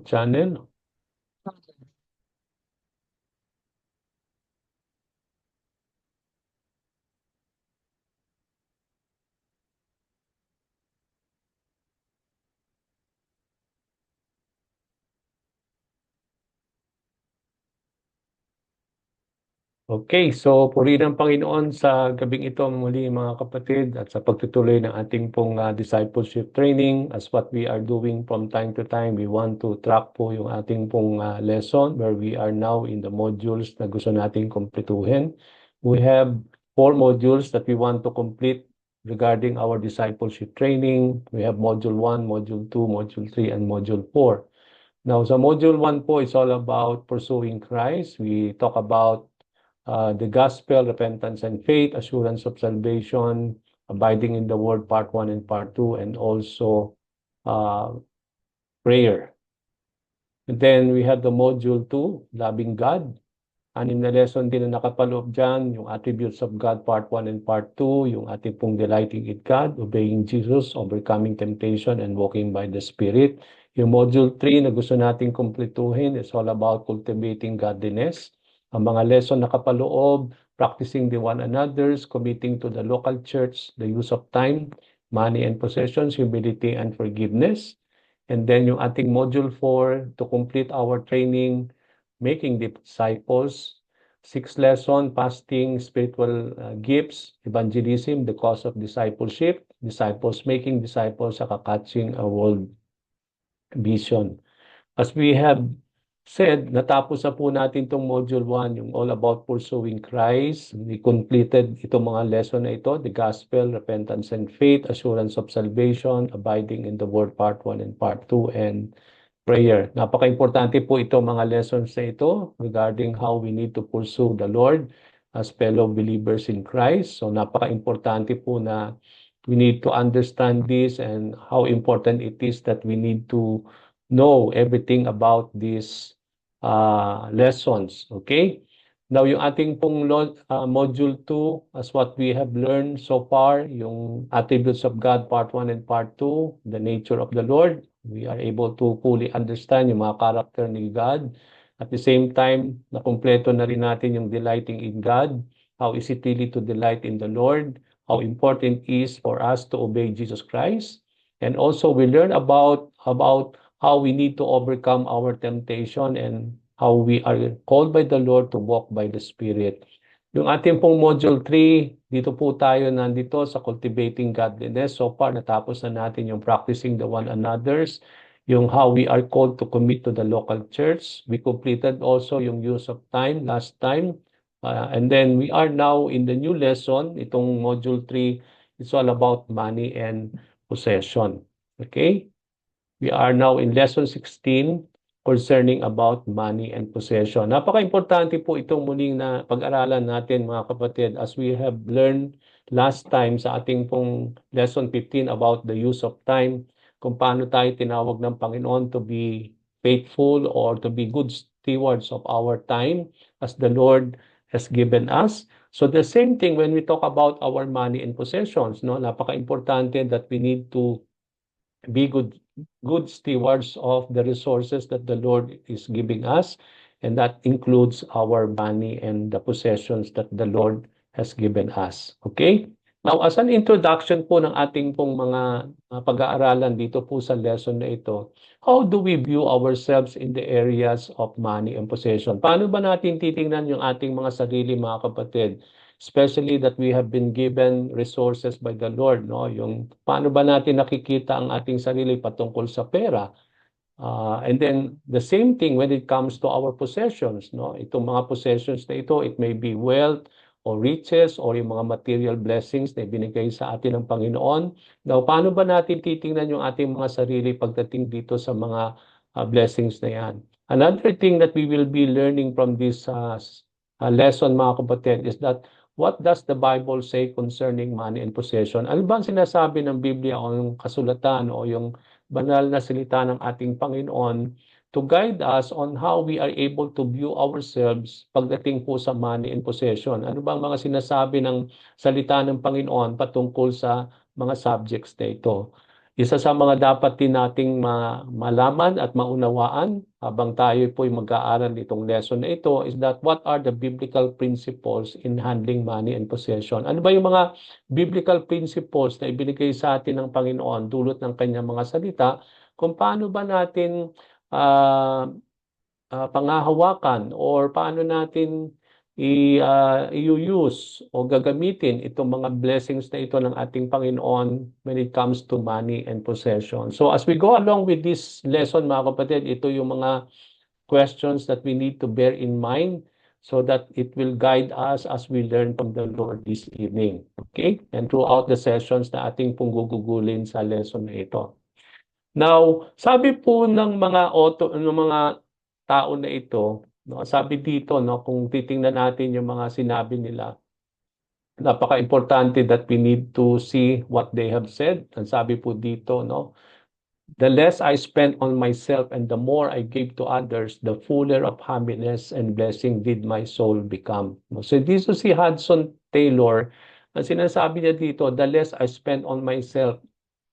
channel. Okay, so purihin ang Panginoon sa gabing ito muli mga kapatid at sa pagtutuloy ng ating pong discipleship training as what we are doing from time to time. We want to track po yung ating pong lesson where we are now in the modules na gusto nating kumpletuhin. We have 4 modules that we want to complete regarding our discipleship training. We have module 1, module 2, module 3, and module 4. Now, sa module 1 po, it's all about pursuing Christ. We talk about the gospel, repentance and faith, assurance of salvation, abiding in the word, part 1 and part 2, and also uh, prayer. And then we have the module 2, loving God. Anim na lesson din na nakapaloob dyan, yung attributes of God, part 1 and part 2, yung ating pong delighting in God, obeying Jesus, overcoming temptation, and walking by the Spirit. Yung module 3 na gusto nating kumpletuhin is all about cultivating godliness. Ang mga lesson nakapaloob, practicing the one another's, committing to the local church, the use of time, money and possessions, humility and forgiveness. And then yung ating module 4, to complete our training, making disciples. 6th lesson, fasting, spiritual gifts, evangelism, the cause of discipleship, disciples, making disciples, saka catching a world vision. As we have said, natapos na po natin itong module 1, yung all about pursuing Christ. We completed itong mga lesson na ito, the gospel, repentance and faith, assurance of salvation, abiding in the word, part 1 and part 2, and prayer. Napaka-importante po ito mga lessons na ito regarding how we need to pursue the Lord as fellow believers in Christ. So napaka-importante po na we need to understand this and how important it is that we need to know everything about these lessons. Okay? Now, yung ating pong module 2, as what we have learned so far, yung attributes of God, part 1 and part 2, the nature of the Lord, we are able to fully understand yung mga character ni God. At the same time, nakumpleto na rin natin yung delighting in God. How is it really to delight in the Lord? How important it is for us to obey Jesus Christ? And also, we learn about how we need to overcome our temptation and how we are called by the Lord to walk by the Spirit. Yung ating pong module 3, dito po tayo nandito sa cultivating godliness. So far, natapos na natin yung practicing the one another's, yung how we are called to commit to the local church. We completed also yung use of time last time. And then we are now in the new lesson, itong module 3, it's all about money and possession. Okay? We are now in lesson 16 concerning about money and possession. Napaka-importante po itong muling na pag-aralan natin mga kapatid as we have learned last time sa ating pong lesson 15 about the use of time, kung paano tayo tinawag ng Panginoon to be faithful or to be good stewards of our time as the Lord has given us. So the same thing when we talk about our money and possessions, no? Napaka-importante that we need to be good stewards of the resources that the Lord is giving us, and that includes our money and the possessions that the Lord has given us. Okay? Now, as an introduction po ng ating pong mga pag-aaralan dito po sa lesson na ito, how do we view ourselves in the areas of money and possession? Paano ba natin titingnan yung ating mga sarili, mga kapatid? Especially that we have been given resources by the Lord, no? Yung paano ba natin nakikita ang ating sarili patungkol sa pera? And then the same thing when it comes to our possessions, no? Itong mga possessions na ito, it may be wealth or riches or yung mga material blessings na ibinigay sa atin ng Panginoon. Now, paano ba natin titingnan yung ating mga sarili pagdating dito sa mga blessings na yan? Another thing that we will be learning from this lesson, mga kapatid, is that what does the Bible say concerning money and possession? Ano ba ang sinasabi ng Biblia o yung kasulatan o yung banal na salita ng ating Panginoon to guide us on how we are able to view ourselves pagdating po sa money and possession? Ano ba ang mga sinasabi ng salita ng Panginoon patungkol sa mga subjects na ito? Isa sa mga dapat din nating malaman at maunawaan habang tayo po'y mag-aaral nitong lesson na ito is that what are the biblical principles in handling money and possession? Ano ba yung mga biblical principles na ibinigay sa atin ng Panginoon dulot ng kanyang mga salita kung paano ba natin ah, pangahawakan or paano natin i-use o gagamitin itong mga blessings na ito ng ating Panginoon when it comes to money and possession. So as we go along with this lesson, mga kapatid, ito yung mga questions that we need to bear in mind so that it will guide us as we learn from the Lord this evening. Okay? And throughout the sessions na ating pong gugugulin sa lesson na ito. Now, sabi po ng mga tao na ito, no, sabi dito, no, kung titingnan natin yung mga sinabi nila, napaka-importante that we need to see what they have said. Ang sabi po dito, no, the less I spend on myself and the more I give to others, the fuller of happiness and blessing did my soul become. So dito si Hudson Taylor, ang sinasabi niya dito, the less I spend on myself,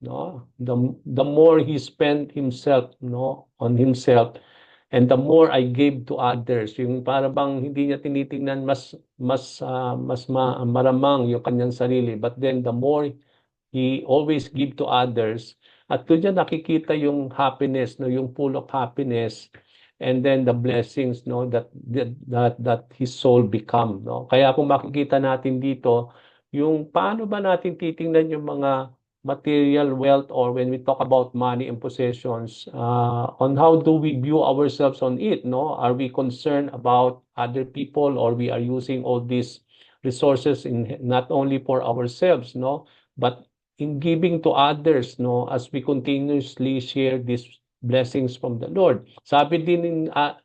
no, the more he spent himself, no, on himself, and the more I gave to others. Yung para bang hindi niya tinitingnan maramang yung kanyang sarili, but then the more he always give to others. At doon niya nakikita yung happiness, no, yung full of happiness, and then the blessings, no, that his soul become, no. Kaya kung makikita natin dito, yung paano ba natin titingnan yung mga material wealth or when we talk about money and possessions, on how do we view ourselves on it, no? Are we concerned about other people or we are using all these resources in not only for ourselves, no, but in giving to others, no, as we continuously share these blessings from the Lord. Sabi din ni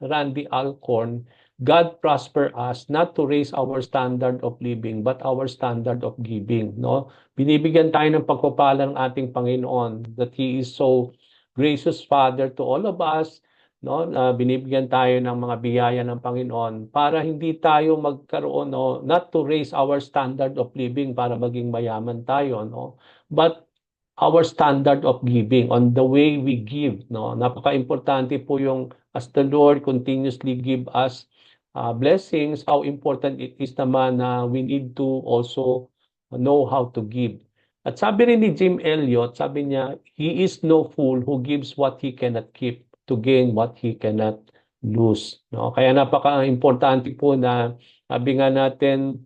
Randy Alcorn, God prosper us not to raise our standard of living but our standard of giving, no? Binibigyan tayo ng pagpapala ng ating Panginoon that He is so gracious Father to all of us, no? Binibigyan tayo ng mga biyaya ng Panginoon para hindi tayo magkaroon, no, not to raise our standard of living para maging mayaman tayo, no, but our standard of giving on the way we give, no. Napaka-importante po yung as the Lord continuously give us blessings, how important it is naman na we need to also know how to give. At sabi rin ni Jim Elliot, sabi niya, he is no fool who gives what he cannot keep to gain what he cannot lose, no. Kaya napaka-importante po na sabi nga natin,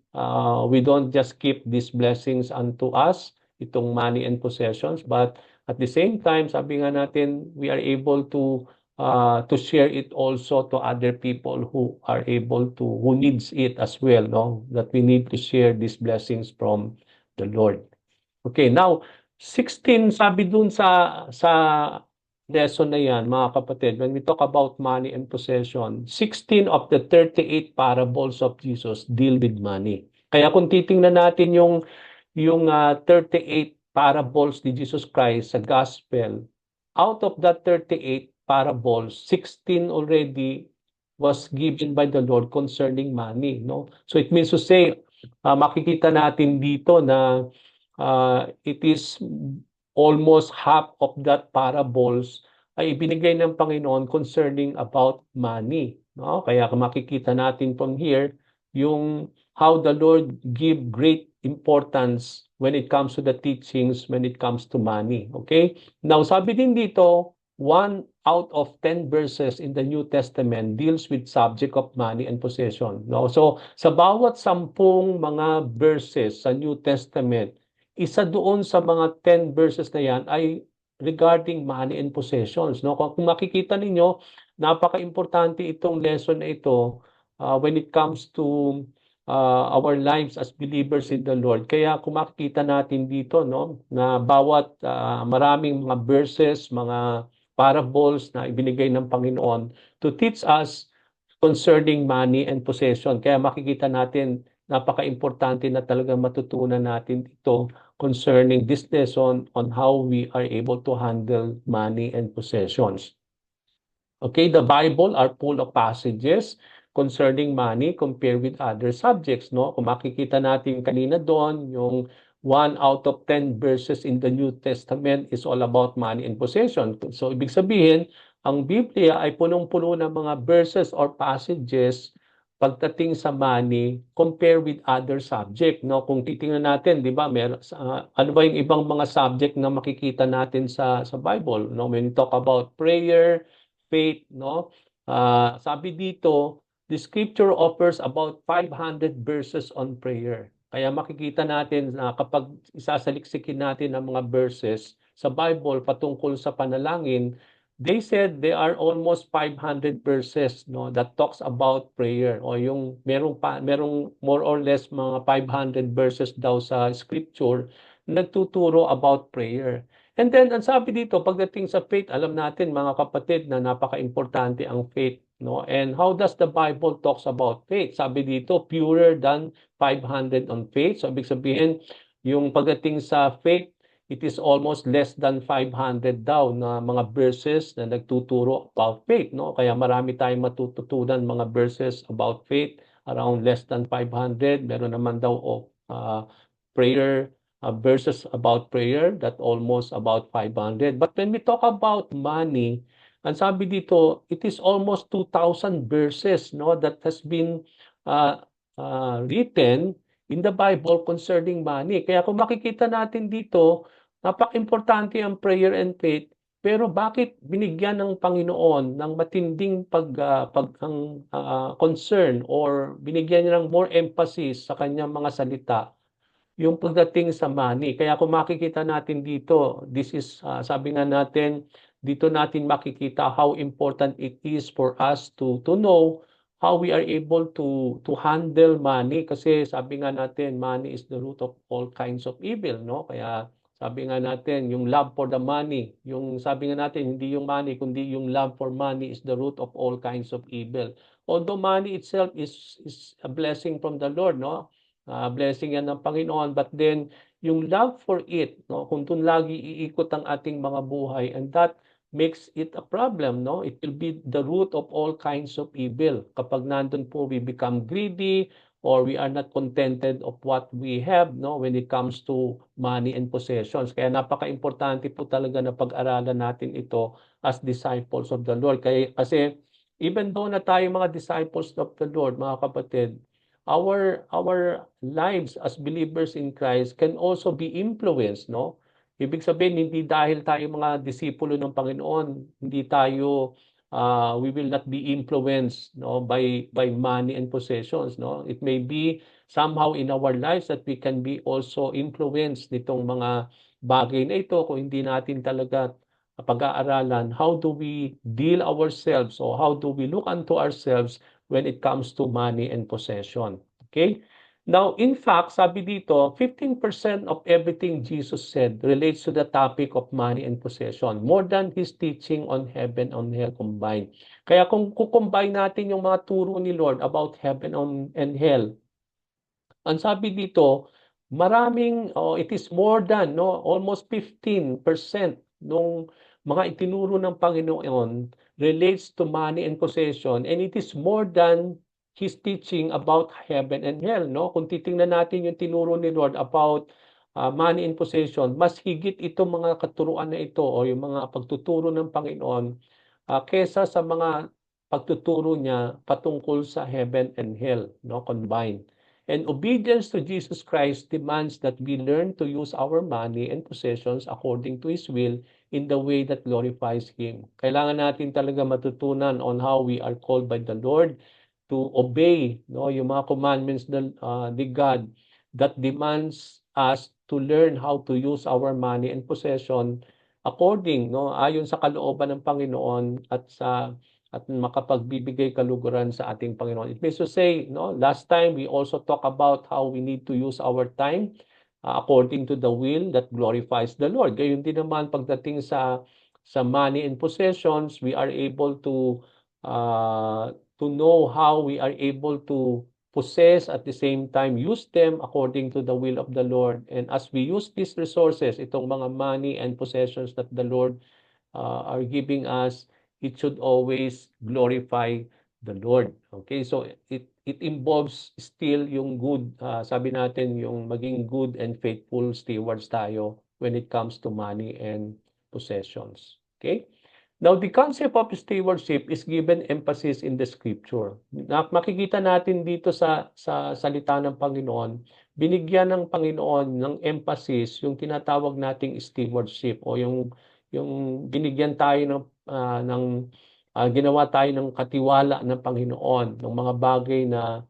we don't just keep these blessings unto us, itong money and possessions, but at the same time, sabi nga natin, we are able to share it also to other people who are able to, who needs it as well, no? That we need to share these blessings from the Lord. Okay, now 16 sabi dun sa lesson na yan, mga kapatid, when we talk about money and possession, 16 of the 38 parables of Jesus deal with money. Kaya kung titingnan natin yung 38 parables ni Jesus Christ sa gospel, out of that 38 parables, 16 already was given by the Lord concerning money, no? So it means to say, makikita natin dito na it is almost half of that parables ay ibinigay ng Panginoon concerning about money, no? Kaya makikita natin from here yung how the Lord give great importance when it comes to the teachings, when it comes to money. Okay? Now, sabi din dito, 1 out of 10 verses in the New Testament deals with subject of money and possession. No? So, sa bawat 10 mga verses sa New Testament, isa doon sa mga 10 verses na yan ay regarding money and possessions. No? Kung makikita ninyo, napaka-importante itong lesson na ito when it comes to our lives as believers in the Lord. Kaya kung makikita natin dito, no, na bawat maraming mga verses, mga parables na ibinigay ng Panginoon to teach us concerning money and possession. Kaya makikita natin, napaka-importante na talagang matutunan natin ito concerning this lesson on how we are able to handle money and possessions. Okay, the Bible are full of passages concerning money compared with other subjects, no? Kung makikita natin kanina doon, yung 1 out of 10 verses in the New Testament is all about money and possession. So, ibig sabihin, ang Biblia ay punong-puno ng mga verses or passages pagdating sa money compare with other subject, no? Kung titingnan natin, 'di ba, ano ba yung ibang mga subject na makikita natin sa Bible, no? When we talk about prayer, faith, no? Sabi dito, the scripture offers about 500 verses on prayer. Kaya makikita natin na kapag isasaliksikin natin ang mga verses sa Bible patungkol sa panalangin, they said there are almost 500 verses, no, that talks about prayer, o yung merong more or less mga 500 verses daw sa scripture na nagtuturo about prayer. And then ang sabi dito pagdating sa faith, alam natin mga kapatid na napaka-importante ang faith, no? And how does the Bible talks about faith? Sabi dito purer than 500 on faith. So ibig sabihin yung pagdating sa faith, it is almost less than 500 daw na mga verses na nagtuturo about faith, no? Kaya marami tayong matututunan mga verses about faith, around less than 500. Meron naman daw prayer verses about prayer that almost about 500. But when we talk about money, ang sabi dito, it is almost 2,000 verses, no, that has been uh, written in the Bible concerning money. Kaya kung makikita natin dito, napaka-importante ang prayer and faith, pero bakit binigyan ng Panginoon ng matinding concern or binigyan niya ng more emphasis sa kanyang mga salita yung pagdating sa money? Kaya kung makikita natin dito, this is, sabi nga natin, dito natin makikita how important it is for us to know how we are able to handle money. Kasi sabi nga natin, money is the root of all kinds of evil, no? Kaya sabi nga natin, yung love for the money, yung sabi nga natin, hindi yung money, kundi yung love for money is the root of all kinds of evil. Although money itself is a blessing from the Lord, no? Blessing yan ng Panginoon, but then yung love for it, no, kung doon lagi iikot ang ating mga buhay, and that makes it a problem, no? It will be the root of all kinds of evil. Kapag nandun po we become greedy or we are not contented of what we have, no, when it comes to money and possessions. Kaya napaka-importante po talaga na pag-aralan natin ito as disciples of the Lord. Kasi even though na tayo mga disciples of the Lord, mga kapatid, our lives as believers in Christ can also be influenced, no? Ibig sabihin, hindi dahil tayo mga disipulo ng Panginoon, hindi tayo, we will not be influenced, no, by money and possessions, no? It may be somehow in our lives that we can be also influenced nitong mga bagay na ito kung hindi natin talaga pag-aaralan, how do we deal ourselves or how do we look unto ourselves when it comes to money and possession. Okay? Now, in fact, sabi dito, 15% of everything Jesus said relates to the topic of money and possession, more than his teaching on heaven and hell combined. Kaya kung kukombine natin yung mga turo ni Lord about heaven and hell, ang sabi dito, it is more than, no, almost 15% nung mga itinuro ng Panginoon relates to money and possession, and it is more than his teaching about heaven and hell, no? Kung titingnan natin yung tinuro ni Lord about money and possession, mas higit itong mga katuruan na ito o yung mga pagtuturo ng Panginoon kesa sa mga pagtuturo niya patungkol sa heaven and hell, no, combined. And obedience to Jesus Christ demands that we learn to use our money and possessions according to His will in the way that glorifies Him. Kailangan natin talaga matutunan on how we are called by the Lord to obey, no, yung mga commandments ni God that demands us to learn how to use our money and possession according, no, ayon sa kalooban ng Panginoon at makapagbibigay kaluguran sa ating Panginoon. It means to say, no, last time we also talk about how we need to use our time according to the will that glorifies the Lord. Gayon din naman pagdating sa money and possessions, we are able to know how we are able to possess at the same time use them according to the will of the Lord. And as we use these resources, itong mga money and possessions that the Lord are giving us, it should always glorify the Lord. Okay? So it involves still yung good, sabi natin, yung maging good and faithful stewards tayo when it comes to money and possessions. Okay? Now, the concept of stewardship is given emphasis in the scripture. Makikita natin dito sa salita ng Panginoon, binigyan ng Panginoon ng emphasis yung tinatawag nating stewardship o yung binigyan tayo ginawa tayo ng katiwala ng Panginoon ng mga bagay na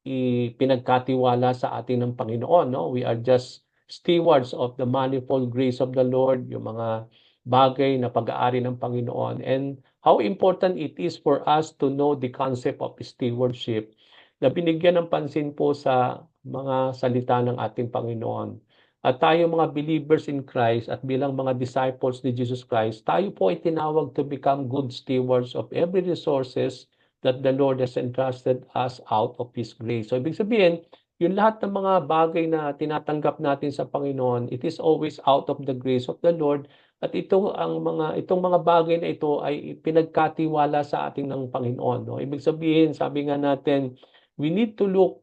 ipinagkatiwala sa atin ng Panginoon, no? We are just stewards of the manifold grace of the Lord, yung mga bagay na pag-aari ng Panginoon, and how important it is for us to know the concept of stewardship na binigyan ng pansin po sa mga salita ng ating Panginoon. At tayo mga believers in Christ at bilang mga disciples ni Jesus Christ, tayo po ay tinawag to become good stewards of every resources that the Lord has entrusted us out of His grace. So, ibig sabihin, yung lahat ng mga bagay na tinatanggap natin sa Panginoon, it is always out of the grace of the Lord. At itong mga bagay na ito ay pinagkatiwala sa ating ng Panginoon. No? Ibig sabihin, sabi nga natin, we need to look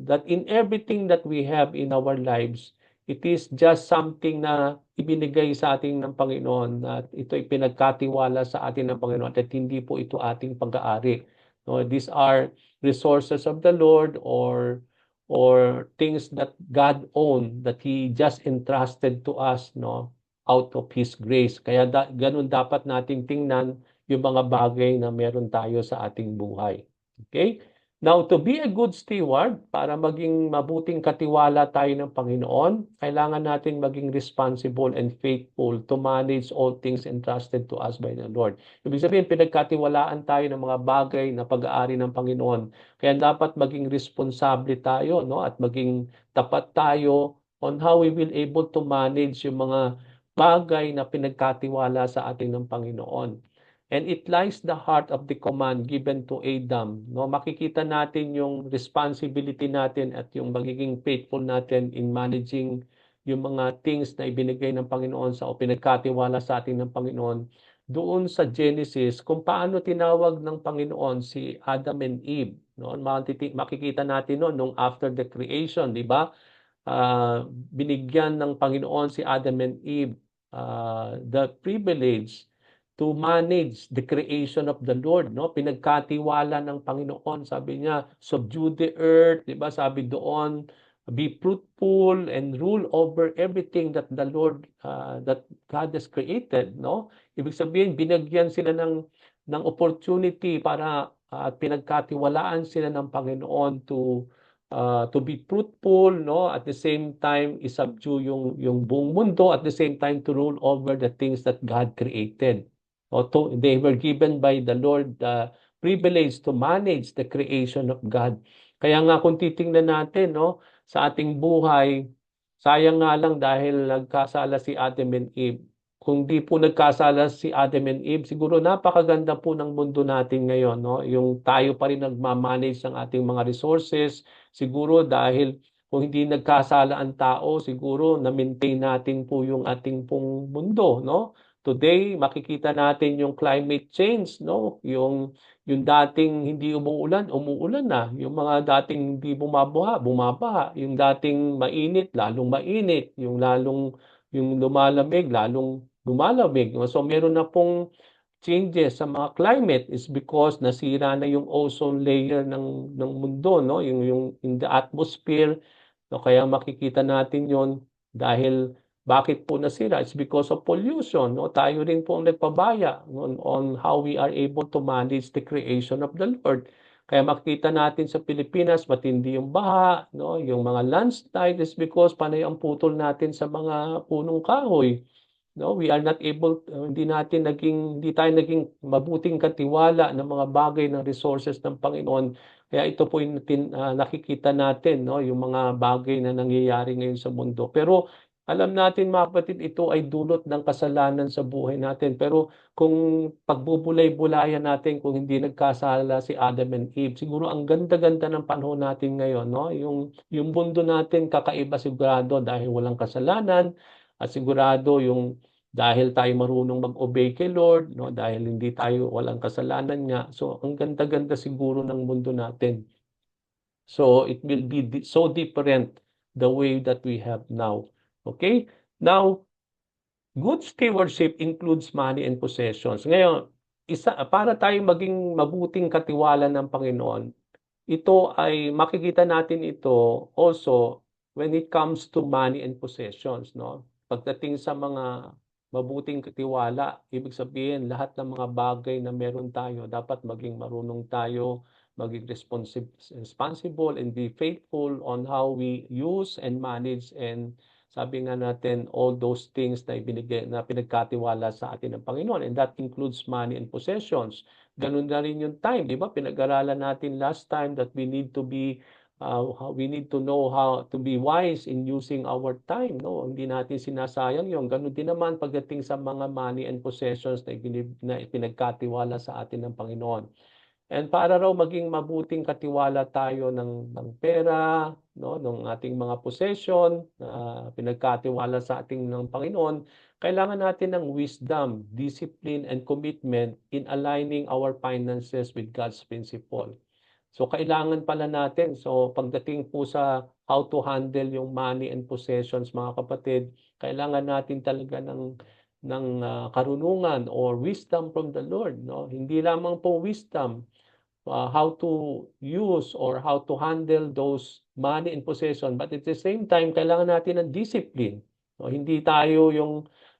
that in everything that we have in our lives, it is just something na ibinigay sa atin ng Panginoon at ito ay pinagkatiwala sa atin ng Panginoon at hindi po ito ating pag-aari. No, these are resources of the Lord or things that God owned that He just entrusted to us, no, out of His grace. Kaya ganun dapat nating tingnan yung mga bagay na meron tayo sa ating buhay. Okay? Now, to be a good steward, para maging mabuting katiwala tayo ng Panginoon, kailangan natin maging responsible and faithful to manage all things entrusted to us by the Lord. Ibig sabihin, pinagkatiwalaan tayo ng mga bagay na pag-aari ng Panginoon. Kaya dapat maging responsable tayo, no? At maging tapat tayo on how we will able to manage yung mga bagay na pinagkatiwala sa atin ng Panginoon. And it lies the heart of the command given to Adam. No, makikita natin yung responsibility natin at yung magiging faithful natin in managing yung mga things na ibinigay ng Panginoon o pinagkatiwala sa atin ng Panginoon doon sa Genesis kung paano tinawag ng Panginoon si Adam and Eve. No, makikita natin nung after the creation, di ba? Binigyan ng Panginoon si Adam and Eve the privilege to manage the creation of the Lord, no? Pinagkatiwala ng Panginoon, sabi niya, subdue the earth, 'di ba? Sabi doon, be fruitful and rule over everything that the Lord that God has created, no? Ibig sabihin, binigyan sila ng opportunity para pinagkatiwalaan sila ng Panginoon to be fruitful, no? At the same time, isubdue yung buong mundo, at the same time to rule over the things that God created. They were given by the Lord the privilege to manage the creation of God. Kaya nga kung titingnan natin, no, sa ating buhay, sayang nga lang dahil nagkasala si Adam and Eve. Kung di po nagkasala si Adam and Eve, siguro napakaganda po ng mundo natin ngayon, no? Yung tayo pa rin nagmamanage ng ating mga resources. Siguro dahil kung hindi nagkasala ang tao, siguro na-maintain natin po yung ating pong mundo, no? Today, makikita natin yung climate change, no? Yung dating hindi umuulan, umuulan na. Yung mga dating hindi bumabaha, bumabaha. Yung dating mainit, lalong mainit. Yung lumalamig, lalong lumalamig. So meron na pong changes sa mga climate is because nasira na yung ozone layer ng mundo, no? Yung in the atmosphere. So kaya makikita natin yon dahil bakit po nasira? It's because of pollution. No? Tayo rin po ang nagpabaya on how we are able to manage the creation of the Lord. Kaya makita natin sa Pilipinas, matindi yung baha, no? Yung mga landslide is because panay ang putol natin sa mga punong kahoy. No, we are not able, hindi tayo naging mabuting katiwala ng mga bagay ng resources ng Panginoon. Kaya ito po yung nakikita natin, no, yung mga bagay na nangyayari ngayon sa mundo. Pero alam natin mga kapatid, ito ay dulot ng kasalanan sa buhay natin. Pero kung pagbubulay-bulayan natin, kung hindi nagkasala si Adam and Eve, siguro ang ganda-ganda ng panahon natin ngayon, no? Yung mundo natin kakaiba sigurado dahil walang kasalanan at sigurado dahil tayo marunong mag-obey kay Lord, no? Dahil hindi tayo walang kasalanan nga. So, ang ganda-ganda siguro ng mundo natin. So, it will be so different the way that we have now. Okay? Now, good stewardship includes money and possessions. Ngayon, para tayong maging mabuting katiwala ng Panginoon, ito ay makikita natin ito also when it comes to money and possessions, no? Pagdating sa mga mabuting katiwala, ibig sabihin lahat ng mga bagay na meron tayo, dapat maging marunong tayo, maging responsible and be faithful on how we use and manage, and sabi nga natin, all those things na ibinigay na pinagkatiwala sa atin ng Panginoon, and that includes money and possessions. Ganun na rin yung time, di ba? Pinag-aralan natin last time that we need to know how to be wise in using our time, no? Hindi natin sinasayang yon. Ganun din naman pagdating sa mga money and possessions na pinagkatiwala sa atin ng Panginoon. And para raw maging mabuting katiwala tayo ng pera, no, ng ating mga possession na pinagkatiwala sa ating ng Panginoon, kailangan natin ng wisdom, discipline, and commitment in aligning our finances with God's principle. So kailangan pala natin. So pagdating po sa how to handle yung money and possessions, mga kapatid, kailangan natin talaga ng karunungan or wisdom from the Lord, no? Hindi lamang po wisdom, how to use or how to handle those money and possession, but at the same time kailangan natin ng discipline. So, hindi tayo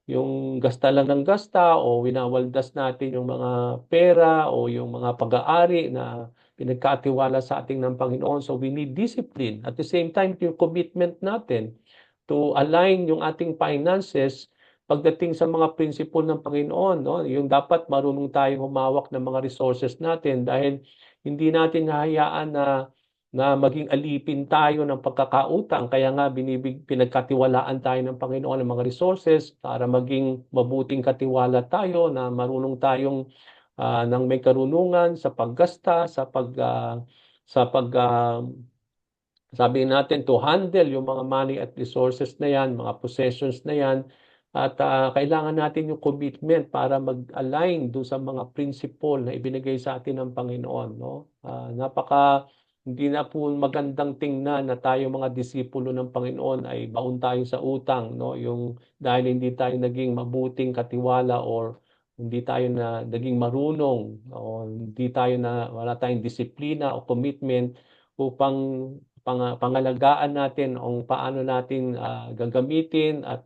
yung gasta lang ng gasta o winawaldas natin yung mga pera o yung mga pag-aari na pinagkatiwala sa ating ng Panginoon. So we need discipline. At the same time, yung commitment natin to align yung ating finances pagdating sa mga prinsipal ng Panginoon, no? Yung dapat marunong tayong humawak ng mga resources natin, dahil hindi natin hahayaan na maging alipin tayo ng pagkakautang. Kaya nga pinagkatiwalaan tayo ng Panginoon ng mga resources para maging mabuting katiwala tayo, na marunong tayong ng may karunungan sa paggasta, sa pag sabi natin to handle yung mga money at resources na yan, mga possessions na yan, at kailangan natin yung commitment para mag-align doon sa mga principle na ibinigay sa atin ng Panginoon, no? Hindi na po magandang tingnan na tayo mga disipulo ng Panginoon ay baon tayo sa utang, no? Yung dahil hindi tayo naging mabuting katiwala, or hindi tayo na naging marunong, o wala tayong disiplina o commitment upang pangalagaan natin kung paano natin gagamitin at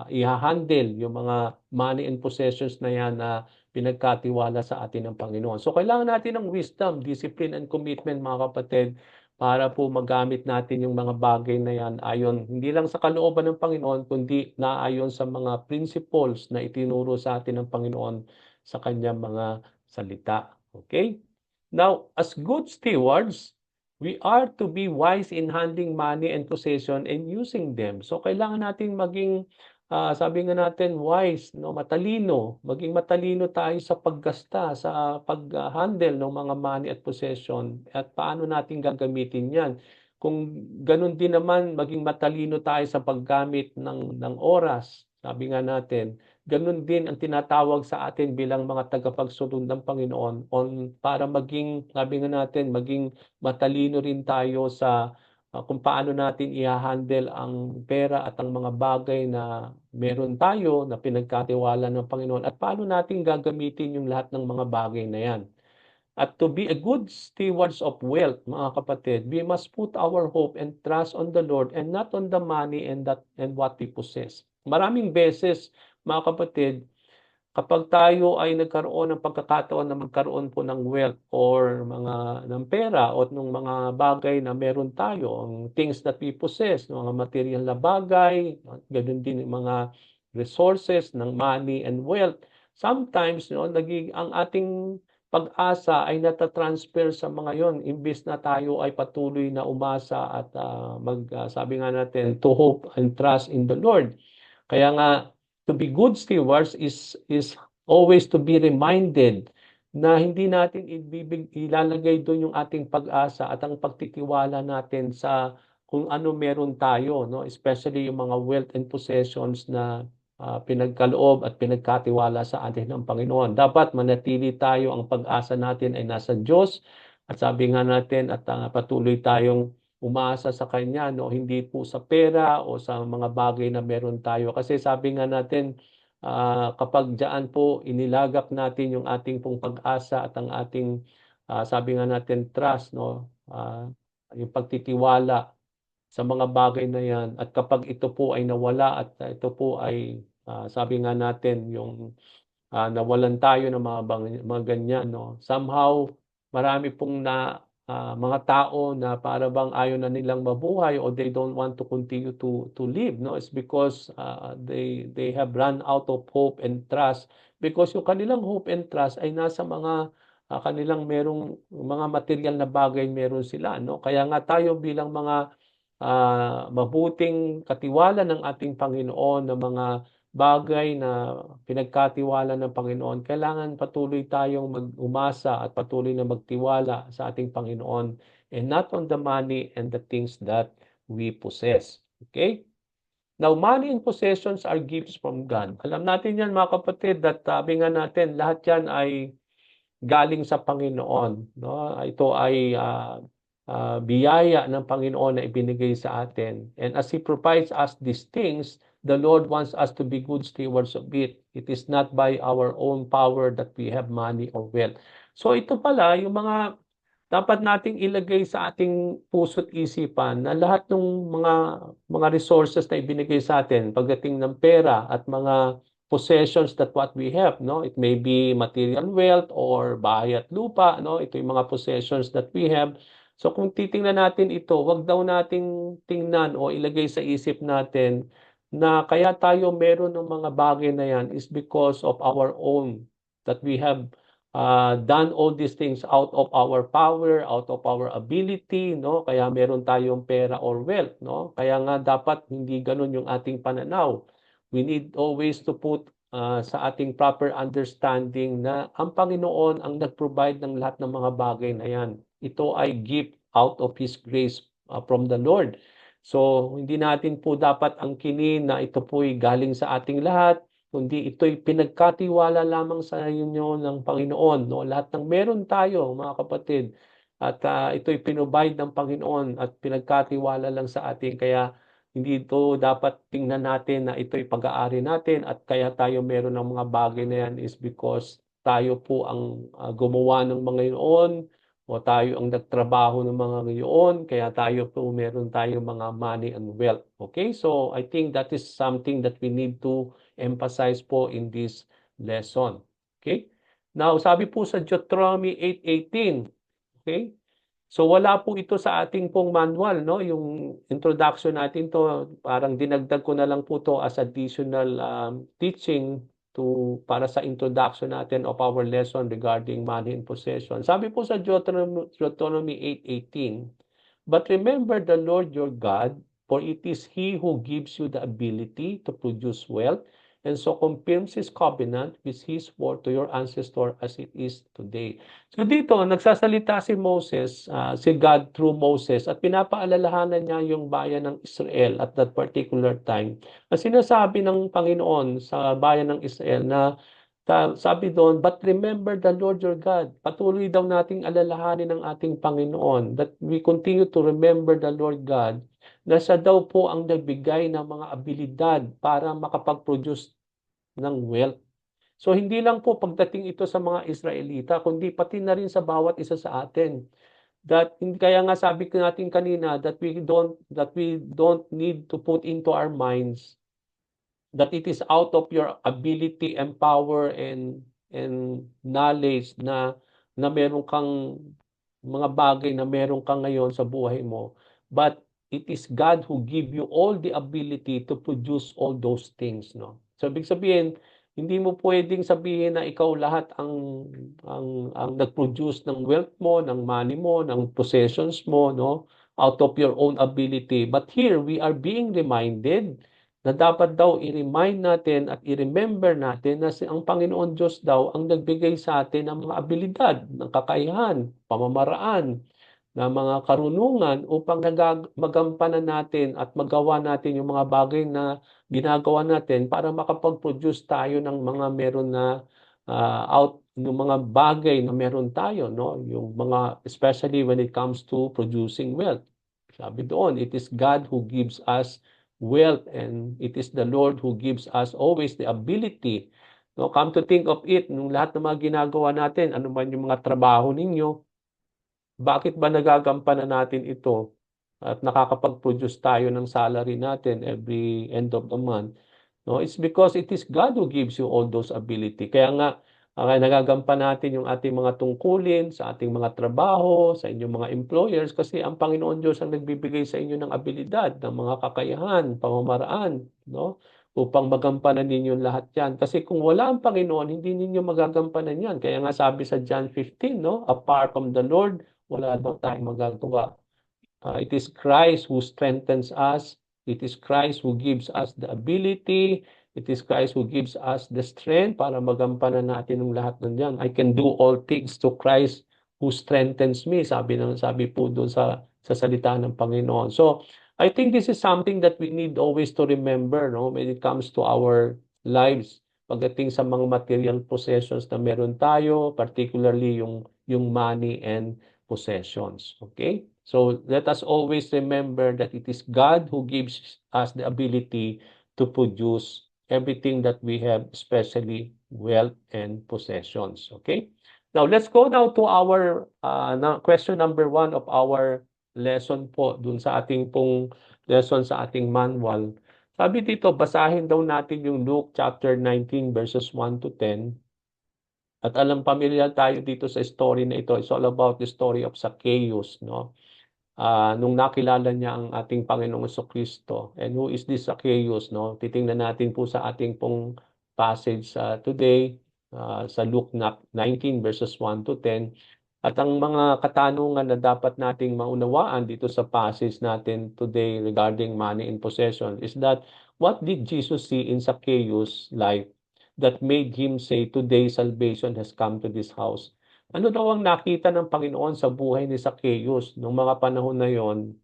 i-handle yung mga money and possessions na yan na pinagkatiwala sa atin ng Panginoon. So kailangan natin ng wisdom, discipline, and commitment, mga kapatid, para po magamit natin yung mga bagay na yan ayon hindi lang sa kalooban ng Panginoon, kundi naayon sa mga principles na itinuro sa atin ng Panginoon sa kanyang mga salita. Okay? Now, as good stewards, we are to be wise in handling money and possession and using them. So kailangan natin maging sabi nga natin wise, no, matalino, maging matalino tayo sa paggasta, sa pag-handle ng mga money at possession, at paano natin gagamitin 'yan. Kung ganun din naman, maging matalino tayo sa paggamit ng oras. Sabi nga natin, ganun din ang tinatawag sa atin bilang mga tagapagsunod ng Panginoon, para maging, sabi nga natin, maging matalino rin tayo sa kung paano natin i-handle ang pera at ang mga bagay na meron tayo na pinagkatiwala ng Panginoon, at paano natin gagamitin yung lahat ng mga bagay na yan. At to be a good stewards of wealth, mga kapatid, we must put our hope and trust on the Lord and not on the money and what we possess. Maraming beses, mga kapatid, kapag tayo ay nagkaroon ng pagkakataon na magkaroon po ng wealth or ng pera o ng mga bagay na meron tayo, ang things that we possess, mga material na bagay, ganoon din yung mga resources ng money and wealth. Sometimes, no, ang ating pag-asa ay natatransfer sa mga yon, imbes na tayo ay patuloy na umasa at sabi nga natin, to hope and trust in the Lord. Kaya nga, to be good stewards is always to be reminded na hindi natin ilalagay doon yung ating pag-asa at ang pagtitiwala natin sa kung ano meron tayo, no? Especially yung mga wealth and possessions na pinagkaloob at pinagkatiwala sa atin ng Panginoon. Dapat manatili tayo, ang pag-asa natin ay nasa Diyos. At sabi nga natin, at patuloy tayong umaasa sa Kanya, no? Hindi po sa pera o sa mga bagay na meron tayo. Kasi sabi nga natin, kapag diyan po inilagak natin yung ating pong pag-asa at ang ating, sabi nga natin, trust, no? Yung pagtitiwala sa mga bagay na yan, at kapag ito po ay nawala at ito po ay sabi nga natin yung nawalan tayo ng mga ganyan, no? Somehow marami pong mga tao na para bang ayaw na nilang mabuhay o they don't want to continue to live, no? It's because they have run out of hope and trust, because yung kanilang hope and trust ay nasa mga kanilang merong mga material na bagay meron sila, no? Kaya nga tayo bilang mga mabuting katiwala ng ating Panginoon, ng mga bagay na pinagkatiwala ng Panginoon, kailangan patuloy tayong mag-umasa at patuloy na magtiwala sa ating Panginoon, and not on the money and the things that we possess. Okay? Now, money and possessions are gifts from God. Alam natin yan, mga kapatid, that sabi nga natin, lahat yan ay galing sa Panginoon, no? Ito ay biyaya ng Panginoon na ibinigay sa atin. And as He provides us these things, the Lord wants us to be good stewards of it. It is not by our own power that we have money or wealth. So ito pala yung mga dapat nating ilagay sa ating puso't isipan, na lahat ng mga resources na ibinigay sa atin pagdating ng pera at mga possessions that what we have, no? It may be material wealth or bahay at lupa, no? Ito yung mga possessions that we have. So kung titingnan natin ito, wag daw nating tingnan o ilagay sa isip natin na kaya tayo meron ng mga bagay na yan is because of our own, that we have done all these things out of our power, out of our ability, no? Kaya meron tayong pera or wealth, no? Kaya nga dapat hindi ganun yung ating pananaw. We need always to put sa ating proper understanding na ang Panginoon ang nag-provide ng lahat ng mga bagay na yan. Ito ay gift out of His grace from the Lord. So, hindi natin po dapat angkinin na ito po'y galing sa ating lahat, kundi ito'y pinagkatiwala lamang sa inyo ng Panginoon, no? Lahat ng meron tayo, mga kapatid, at ito'y pinobide ng Panginoon at pinagkatiwala lang sa atin. Kaya hindi ito dapat tingnan natin na ito'y pag-aari natin, at kaya tayo meron ng mga bagay na yan is because tayo po ang gumawa ng mga yun, o tayo ang nagtrabaho ng mga ngayon, kaya tayo po meron tayong mga money and wealth. Okay? So I think that is something that we need to emphasize po in this lesson. Okay? Now, sabi po sa Deuteronomy 8:18, okay? So wala po ito sa ating pong manual, no? Yung introduction natin to, parang dinagdag ko na lang po to as additional teaching para sa introduction natin of our lesson regarding money and possession. Sabi po sa Deuteronomy 8:18, "But remember the Lord your God, for it is He who gives you the ability to produce wealth, and so confirms His covenant with His word to your ancestor as it is today." So dito, nagsasalita si Moses, si God through Moses, at pinapaalalahanan niya yung bayan ng Israel at that particular time. Ang sinasabi ng Panginoon sa bayan ng Israel na sabi doon, "But remember the Lord your God." Patuloy daw nating alalahanin ng ating Panginoon, that we continue to remember the Lord God, na siya daw po ang nagbigay ng mga abilidad para makapag-produce ng wealth. So hindi lang po pagdating ito sa mga Israelita, kundi pati na rin sa bawat isa sa atin. Kaya nga sabi ko natin kanina that we don't need to put into our minds that it is out of your ability and power and knowledge na meron kang mga bagay na meron kang ngayon sa buhay mo, but it is God who give you all the ability to produce all those things, no? So ibig sabihin, hindi mo pwedeng sabihin na ikaw lahat ang nag-produce ng wealth mo, ng money mo, ng possessions mo, no? Out of your own ability. But here we are being reminded na dapat daw i-remind natin at i-remember natin na ang Panginoon Diyos daw ang nagbigay sa atin ng mga abilidad, ng kakayahan, pamamaraan, na mga karunungan upang magampanan natin at magawa natin yung mga bagay na ginagawa natin para makapag-produce tayo ng mga meron na ng mga bagay na meron tayo, no? Yung mga, especially when it comes to producing wealth. Sabi doon, it is God who gives us wealth and it is the Lord who gives us always the ability. No, come to think of it, nung lahat ng mga ginagawa natin, ano man yung mga trabaho ninyo, bakit ba nagagampanan natin ito at nakakapag-produce tayo ng salary natin every end of the month? No, it's because it is God who gives you all those ability. Kaya nga, nagagampan natin yung ating mga tungkulin sa ating mga trabaho, sa inyong mga employers, kasi ang Panginoon Diyos ang nagbibigay sa inyo ng abilidad, ng mga kakayahan, pamamaraan, no? Upang magampanan ninyo lahat yan. Kasi kung wala ang Panginoon, hindi ninyo magagampanan yan. Kaya nga sabi sa John 15, no? Apart from the Lord, wala daw tayong magagawa. It is Christ who strengthens us. It is Christ who gives us the ability. It is Christ who gives us the strength para magampanan natin ng lahat ng yan. I can do all things to Christ who strengthens me. Sabi po doon sa salita ng Panginoon. So, I think this is something that we need always to remember, no, when it comes to our lives. Pagdating sa mga material possessions na meron tayo, particularly yung money and possessions. Okay? So let us always remember that it is God who gives us the ability to produce everything that we have, especially wealth and possessions. Okay? Now, let's go now to our question number 1 of our lesson po, dun sa ating pong lesson sa ating manual. Sabi dito, basahin daw natin yung Luke chapter 19 verses 1 to 10. At alam, pamilyar tayo dito sa story na ito. It's all about the story of Zacchaeus, no? Nung nakilala niya ang ating Panginoong Jesucristo. And who is this Zacchaeus, no? Titingnan natin po sa ating pong passage today, sa Luke 19 verses 1 to 10. At ang mga katanungan na dapat nating maunawaan dito sa passage natin today regarding money and possession is that, what did Jesus see in Zacchaeus' life that made him say, "Today salvation has come to this house"? Ano daw ang nakita ng Panginoon sa buhay ni Zacchaeus nung mga panahon na yon?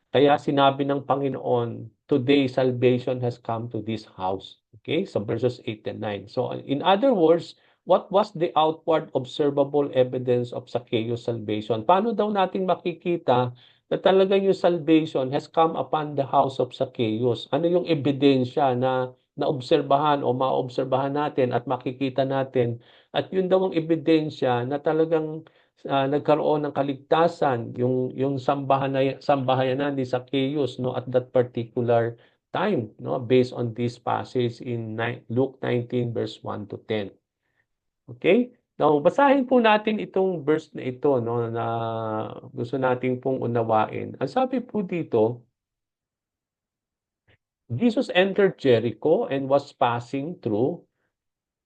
Kaya sinabi ng Panginoon, "Today salvation has come to this house." Okay? So verses 8 and 9. So in other words, what was the outward observable evidence of Zacchaeus' salvation? Paano daw natin makikita na talaga yung salvation has come upon the house of Zacchaeus? Ano yung ebidensya na naobserbahan o maobserbahan natin at makikita natin? At yun daw ang ebidensya na talagang nagkaroon ng kaligtasan yung sambahayanan ni Zacchaeus, no, at that particular time, no, based on this passage in Luke 19 verse 1 to 10. Okay? Now, basahin po natin itong verse na ito, no, na gusto nating pong unawain. Ang sabi po dito, Jesus entered Jericho and was passing through.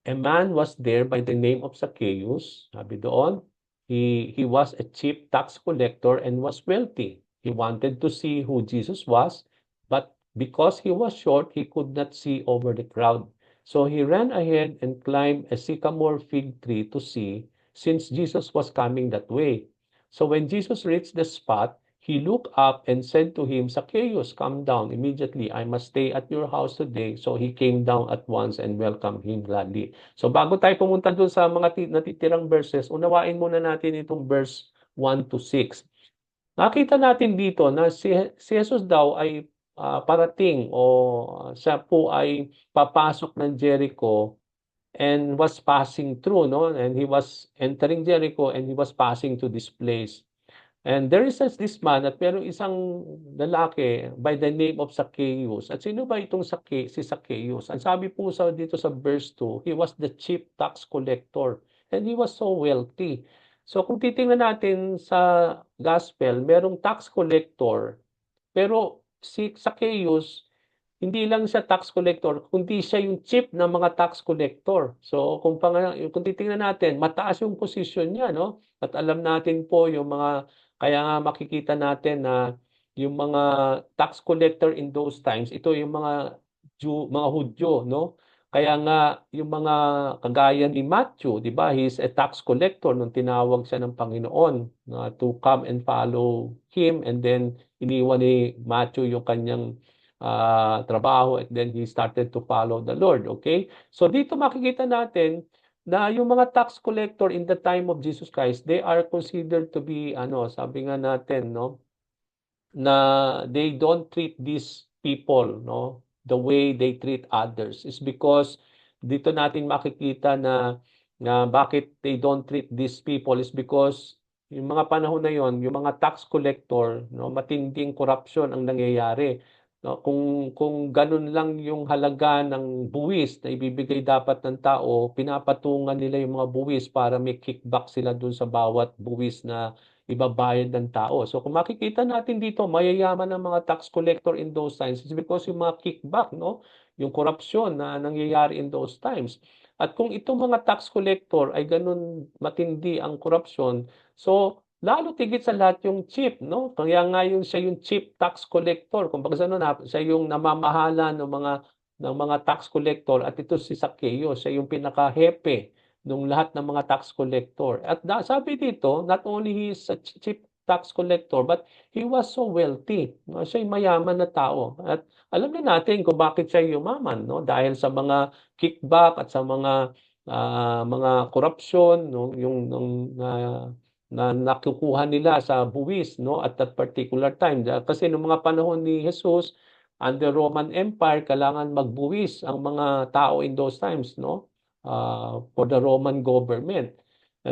A man was there by the name of Zacchaeus. Sabi doon, he was a chief tax collector and was wealthy. He wanted to see who Jesus was, but because he was short, he could not see over the crowd. So he ran ahead and climbed a sycamore fig tree to see, since Jesus was coming that way. So when Jesus reached the spot, he looked up and said to him, "Zacchaeus, come down immediately. I must stay at your house today." So he came down at once and welcomed him gladly. So bago tayo pumunta dun sa mga natitirang verses, unawain muna natin itong verse 1 to 6. Nakita natin dito na si Jesus daw ay parating o siya po ay papasok ng Jericho and was passing through, no? And he was entering Jericho and he was passing to this place. And there is this man at merong isang lalaki by the name of Zacchaeus. At sino ba itong si Zacchaeus? Ang sabi po dito sa verse 2, he was the chief tax collector and he was so wealthy. So kung titingnan natin sa gospel, merong tax collector, pero si Zacchaeus, hindi lang siya tax collector, kundi siya yung chief ng mga tax collector. So kung titingnan natin, mataas yung position niya, no? At alam natin po yung mga, kaya nga makikita natin na yung mga tax collector in those times, ito yung mga Hudyo, no? Kaya nga yung mga kagaya ni Matthew, 'di ba? He's a tax collector nung tinawag siya ng Panginoon na to come and follow him, and then iniwan ni Matthew yung kanyang trabaho, and then he started to follow the Lord, okay? So dito makikita natin na yung mga tax collector in the time of Jesus Christ, they are considered to be ano, sabi nga natin, no, na they don't treat these people, no, the way they treat others. Is because dito natin makikita na bakit they don't treat these people is because yung mga panahon na yon, yung mga tax collector, no, matinding korupsyon ang nangyayari. No, kung ganun lang yung halaga ng buwis na ibibigay dapat ng tao, pinapatungan nila yung mga buwis para may kickback sila dun sa bawat buwis na ibabayad ng tao. So kung makikita natin dito, mayayaman ang mga tax collector in those times is because yung mga kickback, no? Yung korupsyon na nangyayari in those times. At kung itong mga tax collector ay ganun matindi ang korupsyon, so lalo tigit sa lahat yung chief, no? Kaya nga yung siya yung chief tax collector. Kung baga ano na, siya yung namamahala ng mga tax collector, at ito si Zacchaeus, siya yung pinaka-hepe nung lahat ng mga tax collector. At sabi dito, not only he is a chief tax collector, but he was so wealthy. No? Siya ay mayaman na tao. At alam na natin kung bakit siya yumaman, no? Dahil sa mga kickback at sa mga korupsyon, no? Yung na nakukuha nila sa buwis, no, at that particular time. Kasi noong mga panahon ni Jesus under Roman Empire, kailangan magbuwis ang mga tao in those times, no? For the Roman government.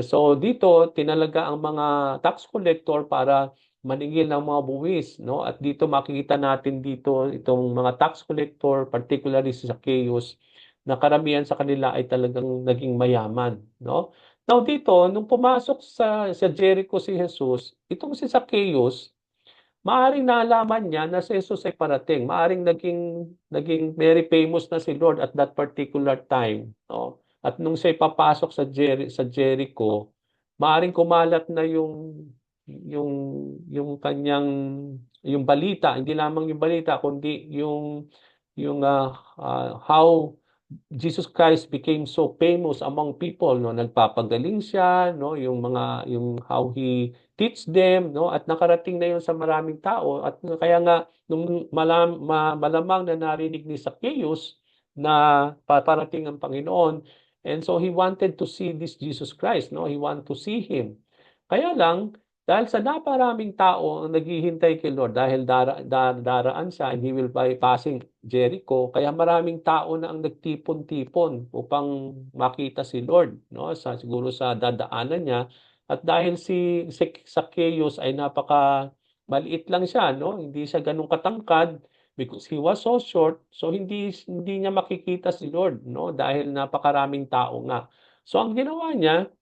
So dito tinalaga ang mga tax collector para maningil ng mga buwis, no? At dito makikita natin dito itong mga tax collector, particularly si Zacchaeus, na karamihan sa kanila ay talagang naging mayaman, no? Now dito nung pumasok sa Jericho si Jesus, itong si Zacchaeus, maaring nalaman niya na si Jesus ay parating. Maaring naging very famous na si Lord at that particular time, no? At nung siya papasok sa Jericho, maaring kumalat na yung yung kanyang yung balita, hindi lamang yung balita kundi yung how Jesus Christ became so famous among people, no? Nagpapagaling siya, no? Yung how he teach them, no? At nakarating na yun sa maraming tao, at kaya nga nung malamang na narinig ni Zacchaeus na paparating ang Panginoon, and so he wanted to see this Jesus Christ, no? He want to see him. Kaya lang dahil sa naparaming tao ang naghihintay kay Lord, dahil daraan siya and he will by passing Jericho, kaya maraming tao na ang nagtipon-tipon upang makita si Lord, no? Siguro sa dadaanan niya. At dahil si Zacchaeus ay napaka maliit lang siya, no? Hindi siya ganun katangkad because he was so short, so hindi niya makikita si Lord, no? Dahil napakaraming tao nga. So ang ginawa niya,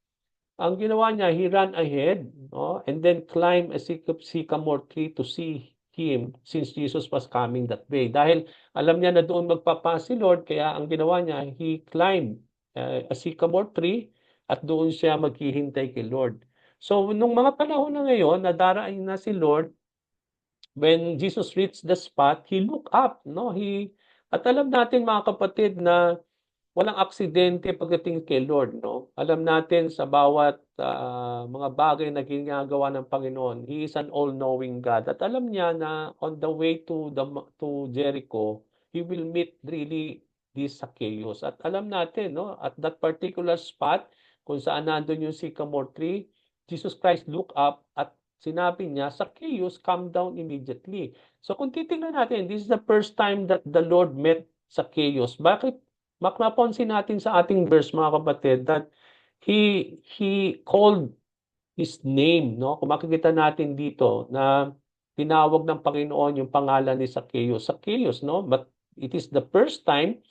he ran ahead, no? And then climbed a sycamore tree to see him, since Jesus was coming that way. Dahil alam niya na doon magpapas si Lord, kaya ang ginawa niya, he climbed a sycamore tree at doon siya maghihintay kay Lord. So nung mga panahon na ngayon, nadaraan na si Lord, when Jesus reached the spot, he looked up, no? At alam natin mga kapatid na walang aksidente pagdating kay Lord, no? Alam natin sa bawat mga bagay na ginagawa ng Panginoon, He is an all-knowing God. At alam niya na on the way to Jericho, He will meet really this Zacchaeus. At alam natin, no, at that particular spot, kung saan nandun yung sycamore tree, Jesus Christ looked up at sinabi niya, Zacchaeus, come down immediately. So kung titingnan natin, this is the first time that the Lord met Zacchaeus. Bakit mapapansin natin sa ating verse, mga kapatid, that he called his name, no? Kung makikita natin dito na tinawag ng Panginoon yung pangalan ni Zacchaeus. Zacchaeus, no? But it is the first time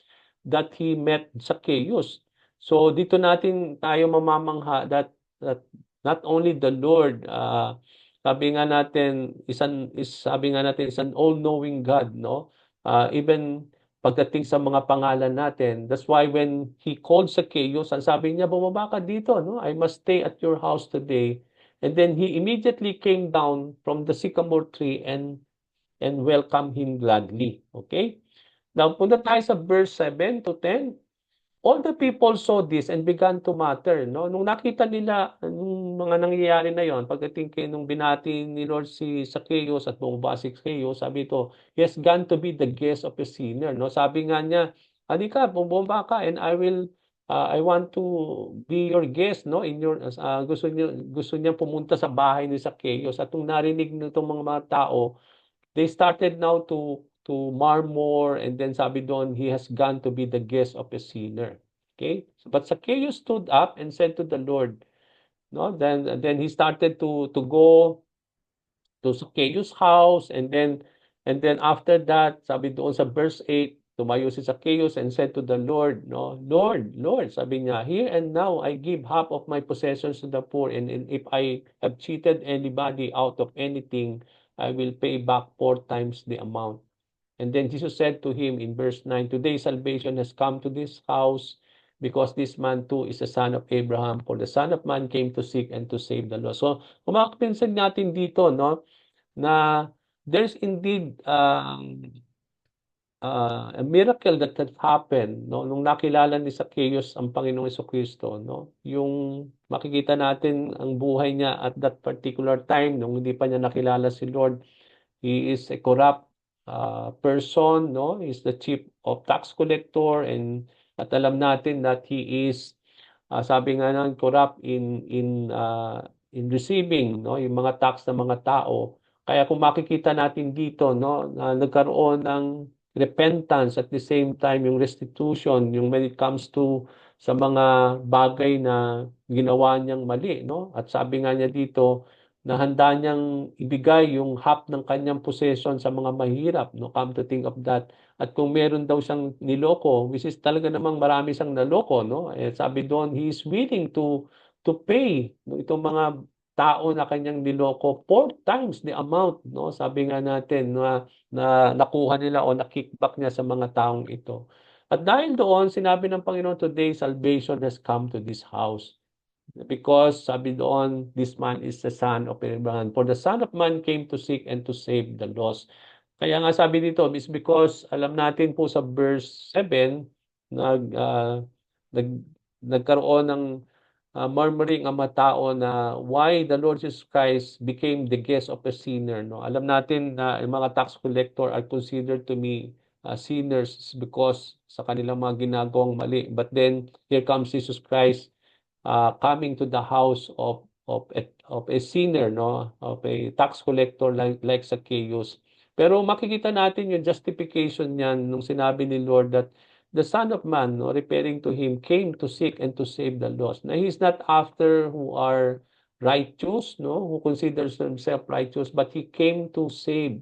that he met Zacchaeus. So dito natin tayo mamamangha that not only the Lord, sabi nga natin is an all-knowing God, no? Even pagdating sa mga pangalan natin. That's why when he called Zacchaeus, ang sabi niya, bumaba ka dito, no? I must stay at your house today. And then he immediately came down from the sycamore tree and welcomed him gladly. Okay? Now, punta tayo sa verse 7 to 10. all the people saw this and began to matter, no? Nung nakita nila yung mga nangyayari na yon, pagdating nung binati ni Lord si Zacchaeus at bumaba si Zacchaeus, sabi ito, he has gone to be the guest of a sinner, no? Sabi nga niya, halika, bumaba ka and I want to be your guest, no? In your gusto niya pumunta sa bahay ni Zacchaeus at nung narinig nitong mga tao, they started now to murmur, and then sabi doon, he has gone to be the guest of a sinner. Okay? But Zacchaeus stood up and said to the Lord, no? Then he started to go to Zacchaeus' house, and then after that, sabi doon sa verse 8, tumayo si Zacchaeus and said to the Lord, no, Lord, Lord, sabi niya, here and now I give half of my possessions to the poor, and if I have cheated anybody out of anything, I will pay back 4 times the amount. And then Jesus said to him in verse 9, today salvation has come to this house because this man too is a son of Abraham, for the Son of Man came to seek and to save the lost. So, kung makapinsan natin dito, no, na there's indeed a miracle that had happened, no, nung nakilala ni Zacchaeus ang Panginoong Jesucristo, no, yung makikita natin ang buhay niya at that particular time nung hindi pa niya nakilala si Lord. He is a corrupt person, no? He's the chief of tax collector, and at alam natin that he is sabi nga ng corrupt in receiving, no, yung mga tax ng mga tao. Kaya kung makikita natin dito, no, na nagkaroon ng repentance at the same time yung restitution, yung when it comes to sa mga bagay na ginawa niyang mali, no? At sabi nga niya dito na handa niyang ibigay yung half ng kanyang possession sa mga mahirap, no? Come to think of that, at kung meron daw siyang niloko, which is talaga namang marami siyang naloko, no? Eh, sabi doon, he is willing to pay, no, itong mga tao na kanyang niloko 4 times the amount, no? Sabi nga natin na nakuha nila o na-kickback niya sa mga taong ito. At dahil doon, sinabi ng Panginoon, today salvation has come to this house. Because sabi doon, this man is the son of Abraham. For the Son of Man came to seek and to save the lost. Kaya nga sabi dito, is because alam natin po sa verse 7, nag, ah, nag, nagkaroon ng murmuring ang mga tao na why the Lord Jesus Christ became the guest of a sinner. No? Alam natin na yung mga tax collector are considered to be sinners because sa kanilang mga ginagawang mali. But then, here comes Jesus Christ coming to the house of a sinner, no, of a tax collector like Zacchaeus. Pero makikita natin yung justification niyan nung sinabi ni Lord that the Son of Man, no, referring to him, came to seek and to save the lost. Now he's not after who are righteous, no, who considers themselves righteous, but he came to save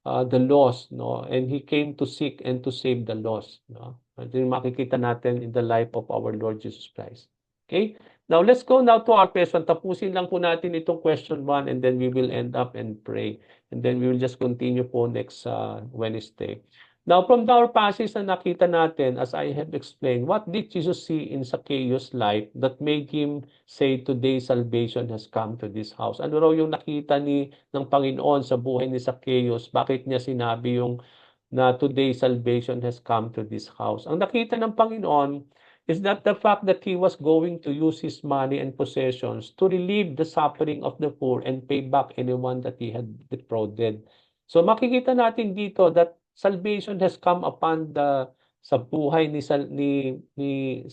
the lost, no, and he came to seek and to save the lost, no. Ito yung makikita natin in the life of our Lord Jesus Christ. Okay? Now, let's go now to our question. Tapusin lang po natin itong question 1 and then we will end up and pray. And then we will just continue po next Wednesday. Now, from our passage na nakita natin, as I have explained, what did Jesus see in Zacchaeus' life that made him say, today salvation has come to this house? Ano raw yung nakita ng Panginoon sa buhay ni Zacchaeus? Bakit niya sinabi yung na today salvation has come to this house? Ang nakita ng Panginoon is that the fact that he was going to use his money and possessions to relieve the suffering of the poor and pay back anyone that he had defrauded. So makikita natin dito that salvation has come upon sa buhay ni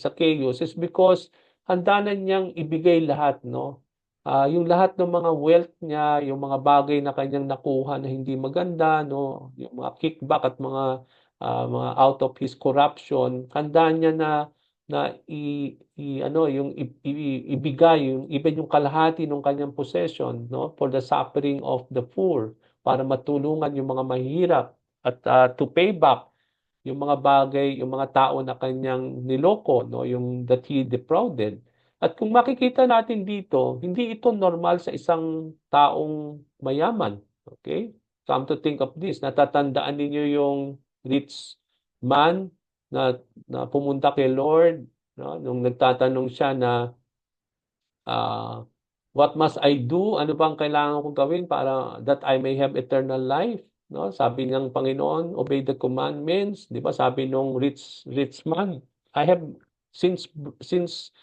Zacchaeus is because handa na niyang ibigay lahat, no? Yung lahat ng mga wealth niya, yung mga bagay na kanyang nakuha na hindi maganda, no? Yung mga kickback at mga out of his corruption, handa niya na yung ibigay yung even yung kalahati ng kanyang possession, no, for the suffering of the poor, para matulungan yung mga mahirap at to pay back yung mga bagay, yung mga tao na kanyang niloko, no, yung that he defrauded. At kung makikita natin dito, hindi ito normal sa isang taong mayaman. Okay? Come to think of this, natatandaan ninyo yung rich man na pumunta kay Lord, no, nung nagtatanong siya na what must I do? Ano bang kailangan kong gawin para that I may have eternal life? No? Sabi ng Panginoon, obey the commandments. Di ba? Sabi nung rich man, I have since since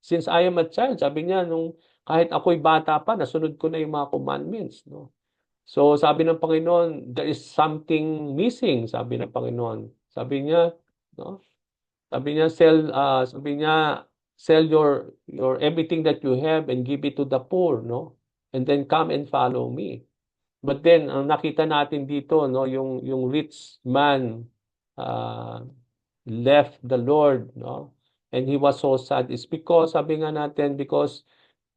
since I am a child, sabi niya nung kahit ako'y bata pa nasunod ko na yung mga commandments, no? So sabi ng Panginoon, there is something missing, sabi ng Panginoon. Sabi niya, no? Sabi niya, sell your everything that you have and give it to the poor, no? And then come and follow me. But then ang nakita natin dito, no, yung rich man uh, left the Lord, no? And he was so sad. It's because sabi nga natin because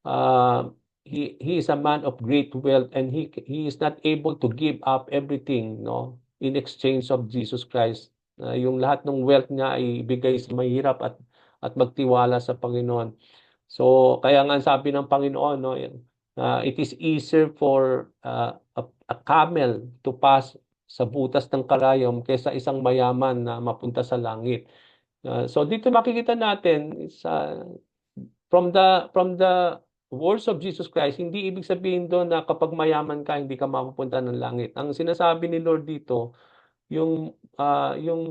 uh, he is a man of great wealth and he is not able to give up everything, no, in exchange of Jesus Christ. Yung lahat ng wealth niya ay ibigay sa mahirap at magtiwala sa Panginoon. So kaya nga sabi ng Panginoon, no, it is easier for a camel to pass sa butas ng karayom kaysa isang mayaman na mapunta sa langit. So dito makikita natin sa from the words of Jesus Christ, hindi ibig sabihin doon na kapag mayaman ka, hindi ka mapupunta ng langit. Ang sinasabi ni Lord dito, yung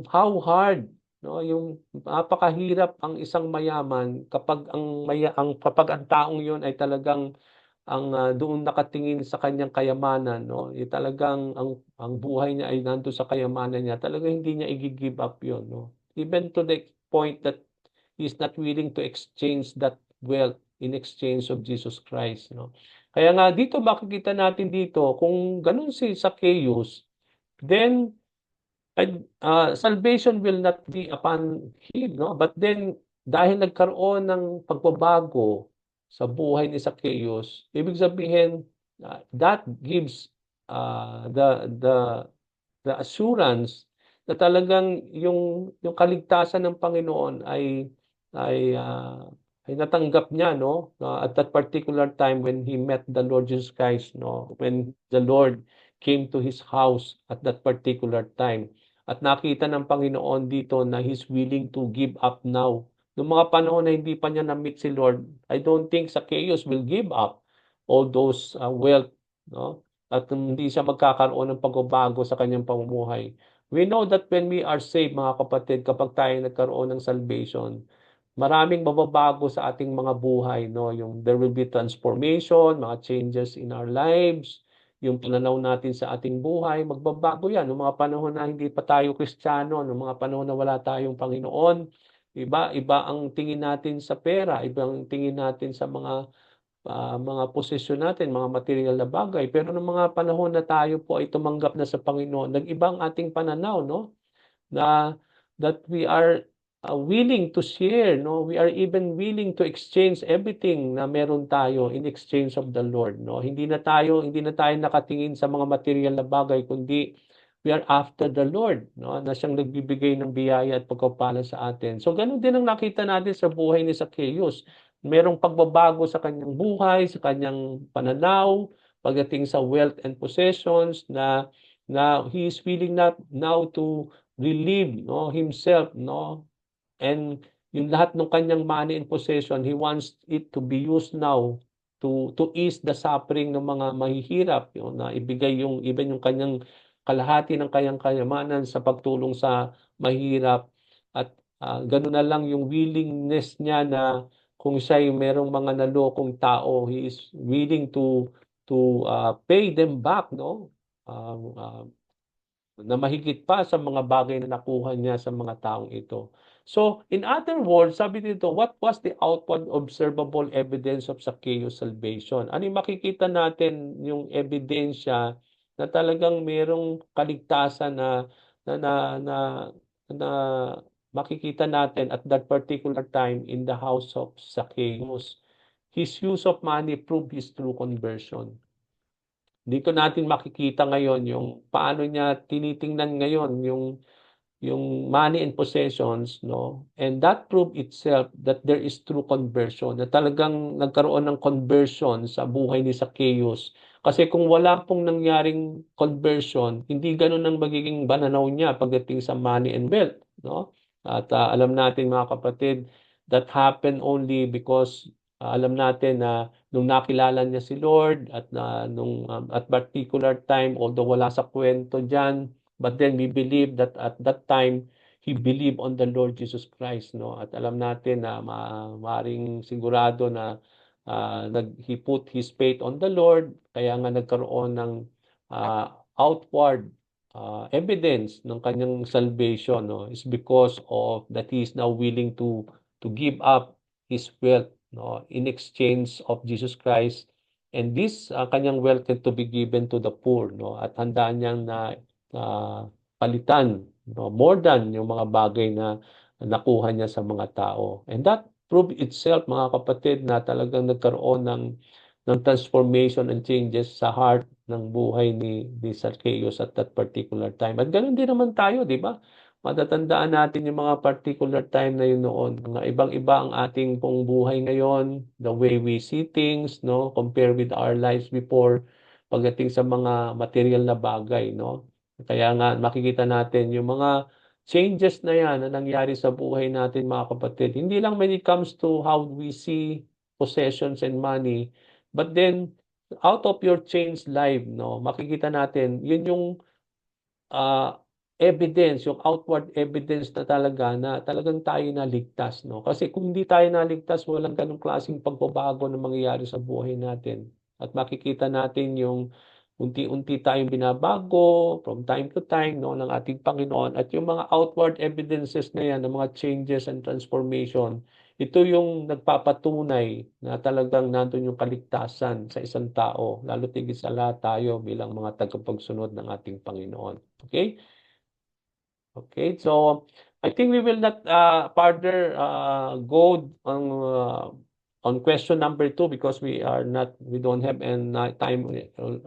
how hard, no, yung napakahirap ang isang mayaman kapag kapag ang taong yon ay talagang doon nakatingin sa kanyang kayamanan, no, talagang ang buhay niya ay nandoon sa kayamanan niya, talagang hindi niya i-give up yon, no, even to the point that he is not willing to exchange that wealth in exchange of Jesus Christ, no. Kaya nga dito makikita natin dito kung ganun si Zacchaeus, then salvation will not be upon him, no? But then, dahil nagkaroon ng pagbabago sa buhay ni Zacchaeus, ibig sabihin, that gives the assurance na talagang yung kaligtasan ng Panginoon ay ay natanggap niya, no, at that particular time when he met the Lord Jesus Christ, no, when the Lord came to his house at that particular time. At nakita ng Panginoon dito na he's willing to give up now. Noong mga panahon na hindi pa niya na-meet si Lord, I don't think Zacchaeus will give up all those wealth, no? At hindi siya magkakaroon ng pagbabago sa kanyang pamumuhay. We know that when we are saved, mga kapatid, kapag tayo nagkaroon ng salvation, maraming mababago sa ating mga buhay, no? Yung there will be transformation, mga changes in our lives, yung pananaw natin sa ating buhay, magbabago yan. Noong mga panahon na hindi pa tayo Kristiyano, noong mga panahon na wala tayong Panginoon, iba ang tingin natin sa pera, iba ang tingin natin sa mga posisyon natin, mga material na bagay. Pero noong mga panahon na tayo po ay tumanggap na sa Panginoon, nag-iba ang ating pananaw, no? Na that we are willing to share, no? We are even willing to exchange everything na meron tayo in exchange of the Lord, no? Hindi na tayo nakatingin sa mga material na bagay, kundi we are after the Lord, no? Na siyang nagbibigay ng biyaya at pagpapala sa atin. So ganun din ang nakita natin sa buhay ni Zacchaeus. Merong pagbabago sa kanyang buhay, sa kanyang pananaw, pagdating sa wealth and possessions na he is willing not now to relieve, no, himself, no, and yung lahat ng kanyang money and possession, he wants it to be used now to ease the suffering ng mga mahihirap, yung na ibigay yung even yung kanyang kalahati ng kanyang kayamanan sa pagtulong sa mahirap. At gano'n na lang yung willingness niya na kung siya'y merong mga nalokong tao, he is willing to pay them back, no? Na mahigit pa sa mga bagay na nakuha niya sa mga taong ito. So, in other words, sabi dito, what was the outward observable evidence of Zacchaeus' salvation? Ano yung makikita natin yung ebidensya na talagang merong kaligtasan na, na, na, na makikita natin at that particular time in the house of Zacchaeus. His use of money proved his true conversion. Dito natin makikita ngayon yung paano niya tinitingnan ngayon yung money and possessions, no? And that proved itself that there is true conversion, na talagang nagkaroon ng conversion sa buhay ni Zacchaeus. Kasi kung wala pong nangyaring conversion, hindi ganun ang magiging pananaw niya pagdating sa money and wealth, no? At alam natin mga kapatid, that happened only because alam natin na nung nakilala niya si Lord at particular time, although wala sa kwento diyan, but then we believe that at that time he believed on the Lord Jesus Christ, no? At alam natin na maaaring sigurado na he put his faith on the Lord, kaya nga nagkaroon ng outward evidence ng kanyang salvation, no? Is because of that he is now willing to give up his wealth, no, in exchange of Jesus Christ, and this kanyang wealth to be given to the poor, no? At handa niyang na palitan, no, more than yung mga bagay na nakuha niya sa mga tao. And that proved itself, mga kapatid, na talagang nagkaroon ng transformation and changes sa heart ng buhay ni Zacchaeus at that particular time. At ganoon din naman tayo, di ba? Matatandaan natin yung mga particular time na yun noon. Mga ibang-iba ang ating pong buhay ngayon, the way we see things, no, compare with our lives before pagdating sa mga material na bagay, no. Kaya nga makikita natin yung mga changes na yan na nangyari sa buhay natin, mga kapatid. Hindi lang when it comes to how we see possessions and money, but then out of your changed life, no, makikita natin yun yung ah, evidence, yung outward evidence na talaga na talagang tayo naligtas, no? Kasi kung hindi tayo naligtas, walang ganong klaseng pagbabago na mangyayari sa buhay natin. At makikita natin yung unti-unti tayong binabago from time to time, no, ng ating Panginoon. At yung mga outward evidences na yan, ng mga changes and transformation, ito yung nagpapatunay na talagang nandun yung kaligtasan sa isang tao, lalo tigit sa lahat tayo bilang mga tagapagsunod ng ating Panginoon. Okay? Okay, so I think we will not further go on question number 2 because we don't have enough time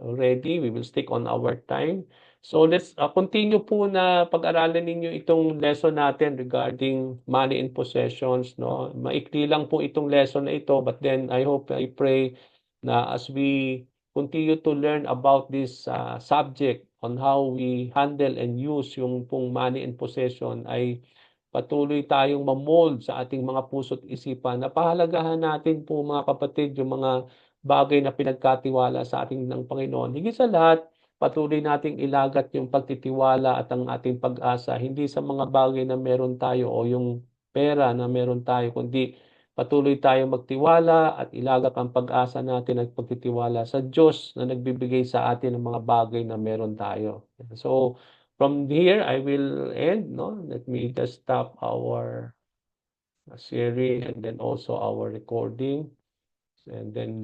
already. We will stick on our time. So let's continue po na pag-aralan ninyo itong lesson natin regarding money and possessions, no? Maikli lang po itong lesson na ito, but then I pray na as we continue to learn about this subject on how we handle and use yung pong money and possession, ay patuloy tayong mamold sa ating mga puso't isipan. Napahalagahan natin po, mga kapatid, yung mga bagay na pinagkatiwala sa ating ng Panginoon. Higit sa lahat, patuloy nating ilagat yung pagtitiwala at ang ating pag-asa, hindi sa mga bagay na meron tayo o yung pera na meron tayo, kundi patuloy tayong magtiwala at ilagak ang pag-asa natin at pagtitiwala sa Diyos na nagbibigay sa atin ng mga bagay na meron tayo. So, from here, I will end, no? Let me just stop our sharing and then also our recording. And then